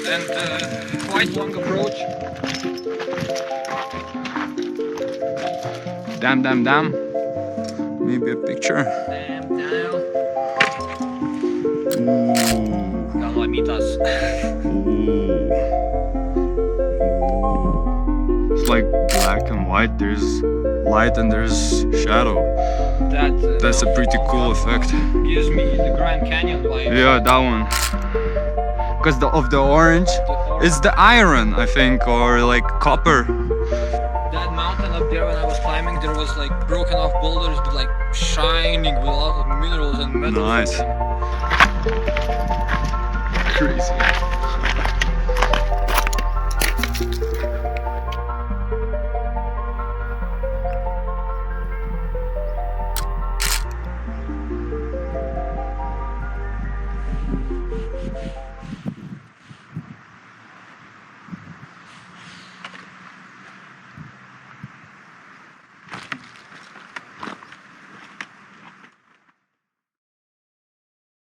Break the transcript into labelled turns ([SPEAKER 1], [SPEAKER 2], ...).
[SPEAKER 1] and quite long approach.
[SPEAKER 2] Damn. Maybe a picture.
[SPEAKER 1] Damn down.
[SPEAKER 2] Ooh.
[SPEAKER 1] Galamitas.
[SPEAKER 2] It's like black and white. There's light and there's shadow. That's a pretty cool effect.
[SPEAKER 1] Gives me the Grand Canyon vibe.
[SPEAKER 2] Yeah, that one. Because of the orange, it's the iron, I think, or like copper.
[SPEAKER 1] That mountain up there, when I was climbing, there was like broken off boulders, but like shining with a lot of minerals and metals.
[SPEAKER 2] Nice. Crazy.